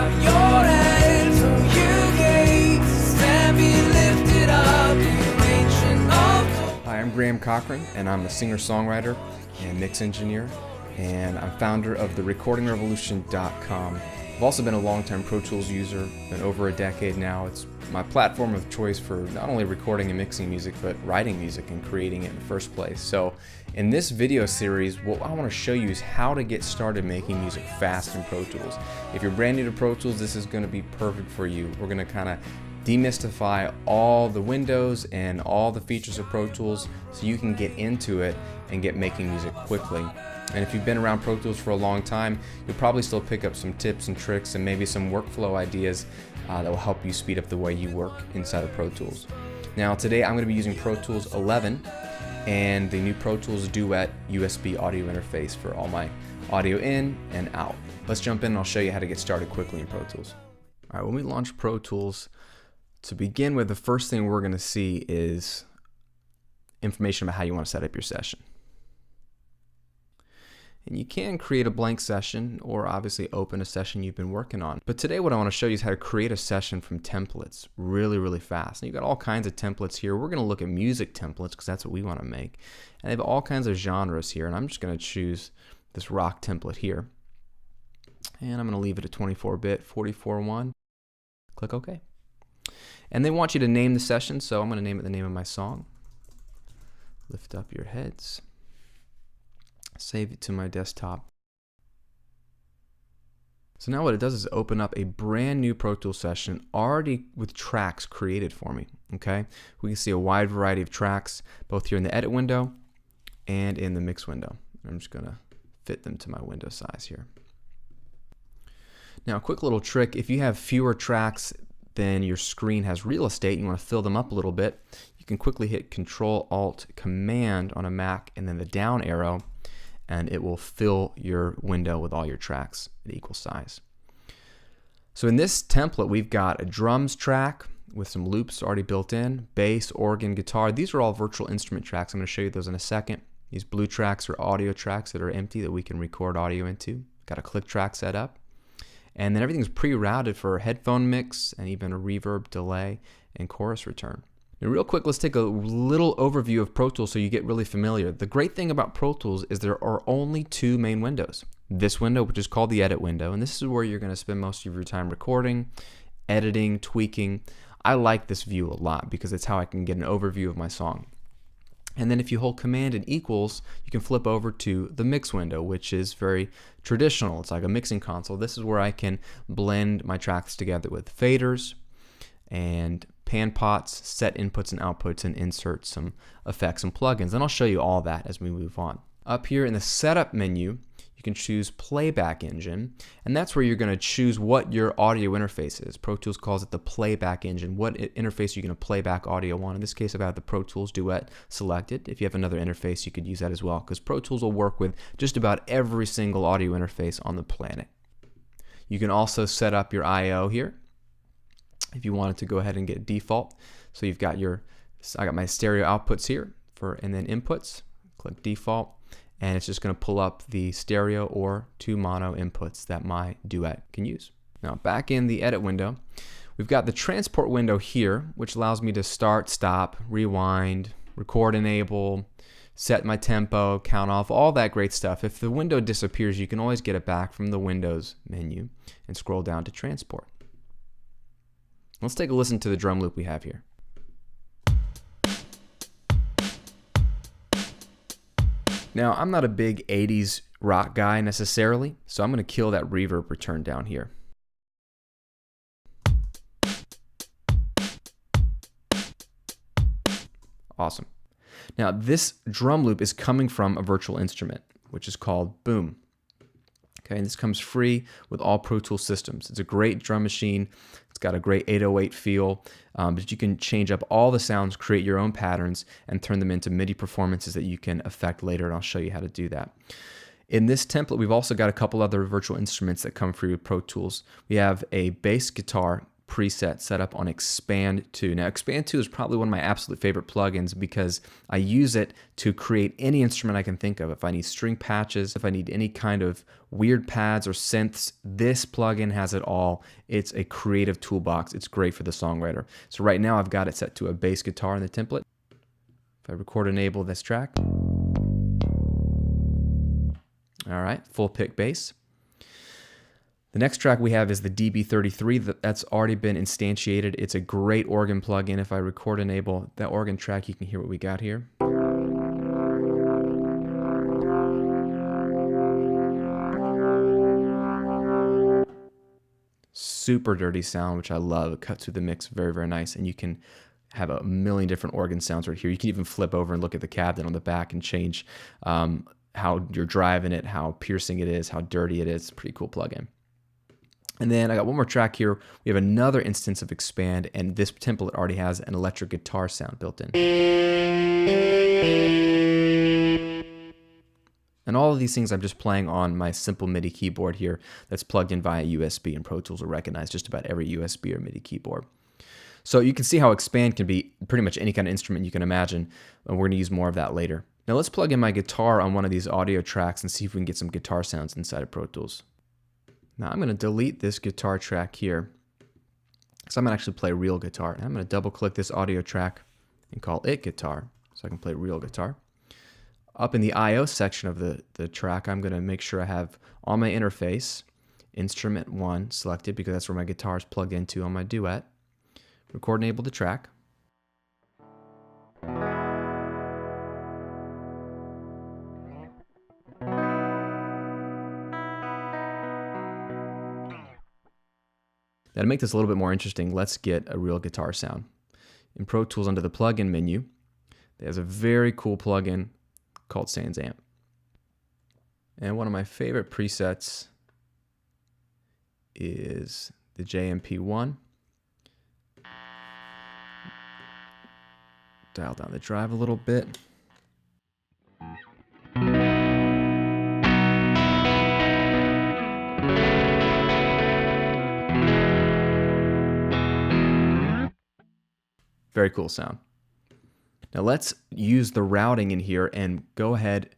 on your head, so you gates stand be lifted up, you ancient of. Hi, I'm Graham Cochran, and I'm a singer-songwriter and mix engineer, and I'm founder of the recordingrevolution.com. I've also been a long-time Pro Tools user, been over a decade now. It's my platform of choice for not only recording and mixing music, but writing music and creating it in the first place. So in this video series, what I want to show you is how to get started making music fast in Pro Tools. If you're brand new to Pro Tools, this is going to be perfect for you. We're going to kind of demystify all the windows and all the features of Pro Tools so you can get into it and get making music quickly. And if you've been around Pro Tools for a long time, you'll probably still pick up some tips and tricks and maybe some workflow ideas that will help you speed up the way you work inside of Pro Tools. Now today I'm going to be using Pro Tools 11 and the new Pro Tools Duet USB audio interface for all my audio in and out. Let's jump in and I'll show you how to get started quickly in Pro Tools. All right, when we launch Pro Tools, to begin with, the first thing we're going to see is information about how you want to set up your session. And you can create a blank session or obviously open a session you've been working on. But today what I want to show you is how to create a session from templates really fast. And you've got all kinds of templates here. We're going to look at music templates because that's what we want to make. And they have all kinds of genres here. And I'm just going to choose this rock template here. And I'm going to leave it at 24-bit, 44.1. Click OK. And they want you to name the session, so I'm going to name it the name of my song. Lift up your heads. Save it to my desktop. So now what it does is open up a brand new Pro Tools session already with tracks created for me. Okay, we can see a wide variety of tracks both here in the edit window and in the mix window. I'm just going to fit them to my window size here. Now a quick little trick, if you have fewer tracks than your screen has real estate and you want to fill them up a little bit, you can quickly hit Control-Alt-Command on a Mac and then the down arrow, and it will fill your window with all your tracks at equal size. So in this template, we've got a drums track with some loops already built in, bass, organ, guitar. These are all virtual instrument tracks. I'm going to show you those in a second. These blue tracks are audio tracks that are empty that we can record audio into. Got a click track set up. And then everything's pre-routed for a headphone mix and even a reverb, delay, and chorus return. Now real quick, let's take a little overview of Pro Tools so you get really familiar. The great thing about Pro Tools is there are only two main windows. This window, which is called the edit window, and this is where you're going to spend most of your time recording, editing, tweaking. I like this view a lot because it's how I can get an overview of my song. And then if you hold Command and equals, you can flip over to the mix window, which is very traditional. It's like a mixing console. This is where I can blend my tracks together with faders and pan pots, set inputs and outputs, and insert some effects and plugins. And I'll show you all that as we move on. Up here in the setup menu, you can choose playback engine, and that's where you're going to choose what your audio interface is. Pro Tools calls it the playback engine. What interface are you going to play back audio on? In this case, I've got the Pro Tools Duet selected. If you have another interface, you could use that as well, because Pro Tools will work with just about every single audio interface on the planet. You can also set up your I/O here if you wanted to go ahead and get default. So you've got I got my stereo outputs here and then inputs. Click default. And it's just going to pull up the stereo or two mono inputs that my Duet can use. Now back in the edit window, we've got the transport window here, which allows me to start, stop, rewind, record, enable, set my tempo, count off, all that great stuff. If the window disappears, you can always get it back from the Windows menu and scroll down to transport. Let's take a listen to the drum loop we have here. Now, I'm not a big 80s rock guy necessarily, so I'm going to kill that reverb return down here. Awesome. Now, this drum loop is coming from a virtual instrument, which is called Boom. Okay, and this comes free with all Pro Tools systems. It's a great drum machine. It's got a great 808 feel, but you can change up all the sounds, create your own patterns, and turn them into MIDI performances that you can affect later, and I'll show you how to do that. In this template, we've also got a couple other virtual instruments that come free with Pro Tools. We have a bass guitar preset set up on Expand 2. Now, Expand 2 is probably one of my absolute favorite plugins because I use it to create any instrument I can think of. If I need string patches, if I need any kind of weird pads or synths, this plugin has it all. It's a creative toolbox. It's great for the songwriter. So right now I've got it set to a bass guitar in the template. If I record enable this track, all right, full pick bass. The next track we have is the DB33. That's already been instantiated. It's a great organ plugin. If I record enable that organ track, you can hear what we got here. Super dirty sound, which I love. It cuts through the mix very, very nice. And you can have a million different organ sounds right here. You can even flip over and look at the cabinet on the back and change how you're driving it, how piercing it is, how dirty it is. Pretty cool plugin. And then I got one more track here. We have another instance of Expand, and this template already has an electric guitar sound built in. And all of these things I'm just playing on my simple MIDI keyboard here that's plugged in via USB, and Pro Tools will recognize just about every USB or MIDI keyboard. So you can see how Expand can be pretty much any kind of instrument you can imagine, and we're going to use more of that later. Now let's plug in my guitar on one of these audio tracks and see if we can get some guitar sounds inside of Pro Tools. Now I'm going to delete this guitar track here because I'm going to actually play real guitar. And I'm going to double click this audio track and call it guitar so I can play real guitar. Up in the I/O section of the track, I'm going to make sure I have on my interface instrument 1 selected because that's where my guitar is plugged into on my duet. Record enable the track. Now to make this a little bit more interesting, let's get a real guitar sound. In Pro Tools under the plugin menu, there's a very cool plugin called Sans Amp. And one of my favorite presets is the JMP1. Dial down the drive a little bit. Very cool sound. Now let's use the routing in here and go ahead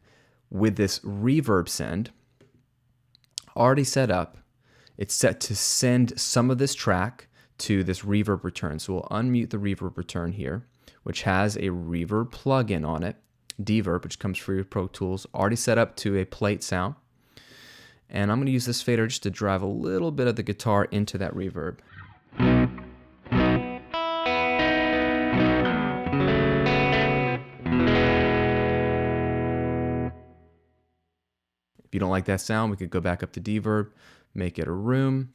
with this reverb send. Already set up. It's set to send some of this track to this reverb return. So we'll unmute the reverb return here, which has a reverb plugin on it, Deverb, which comes free with Pro Tools, already set up to a plate sound. And I'm going to use this fader just to drive a little bit of the guitar into that reverb. If you don't like that sound, we could go back up to Deverb, make it a room.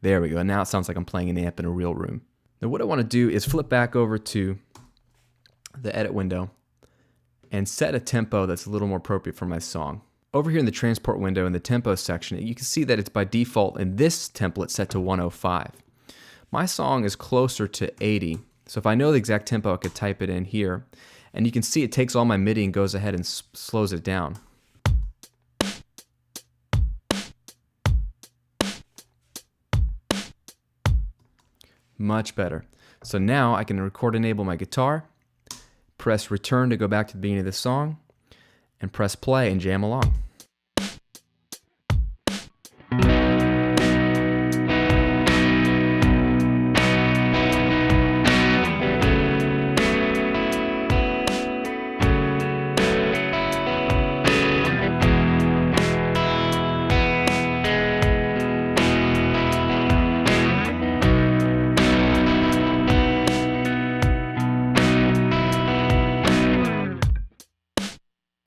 There we go. Now it sounds like I'm playing an amp in a real room. Now what I want to do is flip back over to the edit window and set a tempo that's a little more appropriate for my song. Over here in the transport window in the tempo section, you can see that it's by default in this template set to 105. My song is closer to 80. So if I know the exact tempo, I could type it in here. And you can see it takes all my MIDI and goes ahead and slows it down. Much better. So now I can record enable my guitar, press return to go back to the beginning of the song, and press play and jam along.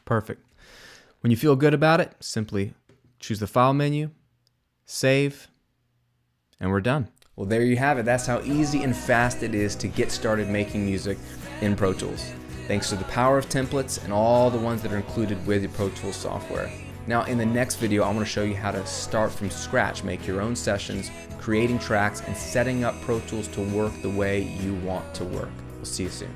Perfect. When you feel good about it, simply choose the file menu, save, and we're done. Well, there you have it. That's how easy and fast it is to get started making music in Pro Tools. Thanks to the power of templates and all the ones that are included with the Pro Tools software. Now, in the next video, I want to show you how to start from scratch, make your own sessions, creating tracks, and setting up Pro Tools to work the way you want to work. We'll see you soon.